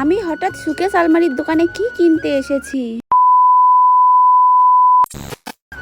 আমি হঠাৎ সুকেশ আলমারির দোকানে কি কিনতে এসেছি।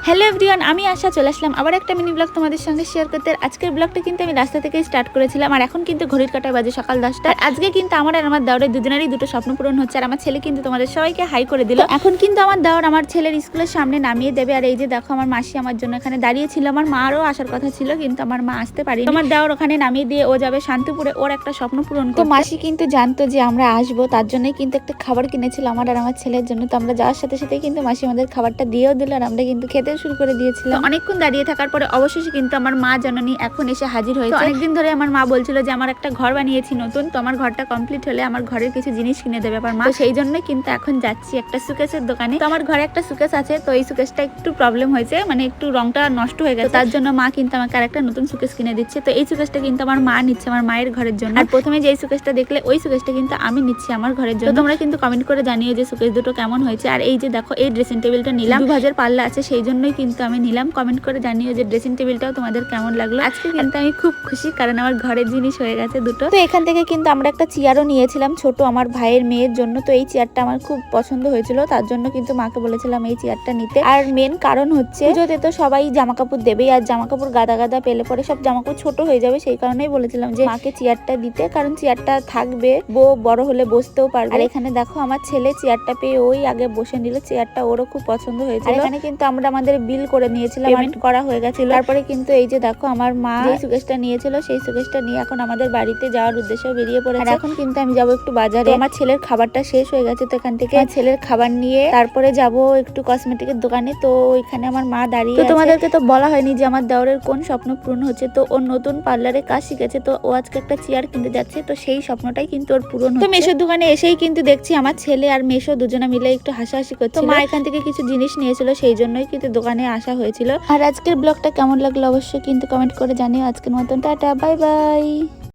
হ্যালো এভরিওয়ান, আমি আশা চলে আসলাম আবার একটা মিনি ব্লগ তোমাদের সঙ্গে শেয়ার করতে। আজকের ব্লগটা কিন্তু আমি রাস্তা থেকেই স্টার্ট করেছিলাম, আর এখন কিন্তু ঘড়ির কাঁটায় বাজে সকাল 10টা। আজকে কিন্তু আমার আর আমার দাওরের দুজনেরই দুটো স্বপ্ন পূরণ হচ্ছে, আর আমার ছেলে কিন্তু তোমাদের সবাইকে হাই করে দিল। এখন কিন্তু আমার দাওর আমার ছেলের স্কুলের সামনে নামিয়ে দেবে, আর এই যে দেখো আমার মাসি আমার জন্য এখানে দাঁড়িয়ে ছিল। আমার মারও আসার কথা ছিল, কিন্তু আমার মা আসতে পারেনি। আমার দাওর ওখানে নামিয়ে দিয়ে ও যাবে শান্তিপুরে ওর একটা স্বপ্ন পূরণ করতে। তো মাসি কিন্তু জানতো যে আমরা আসবো, তার জন্যই কিন্তু একটা খাবার কিনেছিল আমার আর আমার ছেলের জন্য। তো আমরা যাওয়ার সাথে সাথে কিন্তু মাসি আমাদের খাবারটা দিয়েও দিল, আর আমরা কিন্তু খেতে শুরু করে দিয়েছিলাম। অনেকক্ষণ দাঁড়িয়ে থাকার পরে অবশেষে কিন্তু আমার মা জননী এখন এসে হাজির হয়েছে। অনেকদিন ধরে আমার মা বলছিল যে আমার একটা ঘর বানিয়েছি নতুন, তো আমার ঘরটা কমপ্লিট হলে আমার ঘরের কিছু জিনিস কিনে দেবে আমার মা। তো সেই জন্যই কিন্তু এখন যাচ্ছি একটা সুকেসের দোকানে। তো আমার ঘরে একটা সুকেস আছে, তো এই সুকেসটা একটু প্রবলেম হয়েছে, মানে একটু রংটা নষ্ট হয়ে গেছে, তার জন্য মা কিন্তু আমাকে আরেকটা নতুন সুকেস কিনে দিচ্ছে। তো এই সুকেসটা কিন্তু আমার মা নিচ্ছে আমার মায়ের ঘরের জন্য। আর প্রথমে যে সুকেসটা দেখলে ওই সুকেসটা কিন্তু আমি নিচ্ছি আমার ঘরের জন্য। তোমরা কিন্তু কমেন্ট করে জানিও যে সুকেস দুটো কেমন হয়েছে। আর এই যে দেখো এই ড্রেসিং টেবিলটা নিলাম, 2000 পাল্লা আছে, সেই জন্যই কিন্তু আমি নিলাম। কমেন্ট করে জানিও যে ড্রেসিং টেবিলটাও তোমাদের কেমন লাগলো। আজকে কিন্তু আমি খুব খুশি, কারণ আমার ঘরের জিনিস হয়ে গেছে দুটো। তো এখান থেকে কিন্তু আমরা একটা চেয়ারও নিয়েছিলাম ছোট আমার ভাইয়ের মেয়ের জন্য। তো এই চেয়ারটা আমার খুব পছন্দ হয়েছিল, তার জন্য কিন্তু মাকে বলেছিলাম এই চেয়ারটা নিতে। আর মেন কারণ হচ্ছে পুজোতে তো সবাই জামা কাপড় দেবেই, আর জামা কাপড় গাদা গাদা পেলে পরে সব জামা কাপড় ছোট হয়ে যাবে, সেই কারণেই বলেছিলাম যে মাকে চেয়ারটা দিতে, কারণ চেয়ারটা থাকবে, বড় হলে বসতেও পারবে। আর এখানে দেখো আমার ছেলে চেয়ারটা পেয়ে ওই আগে বসে নিল, চেয়ারটা ওরও খুব পছন্দ হয়েছিল। এখানে কিন্তু আমরা আমাদের বিল করে নিয়েছিলাম, পেমেন্ট করা হয়ে গেছিল। তারপরে কিন্তু এই যে দেখো আমার মা যে সুকেশটা নিয়েছিল সেই সুকেশটা নিয়ে এখন আমাদের বাড়িতে যাওয়ার উদ্দেশ্যে বেরিয়ে পড়েছে। আর এখন কিন্তু আমি যাবো একটু বাজারে, আমার ছেলের খাবারটা শেষ হয়ে গেছে, তো এখান থেকে ছেলের খাবার নিয়ে তারপরে যাব একটু কসমেটিকের দোকানে। তো ওইখানে আমার মা দাঁড়িয়ে আছে। তোমাদেরকে তো বলা হয়নি যে আমার দেওরের কোন স্বপ্ন পূরণ হচ্ছে। তো ওর নতুন পার্লারে কাজ শিখেছে, তো ও আজকে একটা চেয়ার কিনতে যাচ্ছে, তো সেই স্বপ্নটাই কিন্তু ওর পূরণ হচ্ছে। তো মেশোর দোকানে এসেই কিন্তু দেখছি আমার ছেলে আর মেশো দুজনে মিলে একটু হাসাহাসি করছিল। তো মা এখান থেকে কিছু জিনিস নিয়েছিল, সেই জন্যই কিন্তু দোকানে আসা হয়েছিল। আর আজকের ব্লগটা কেমন লাগলো অবশ্যই কিন্তু কমেন্ট করে জানিও। আজকের মতন টাটা, বাই বাই।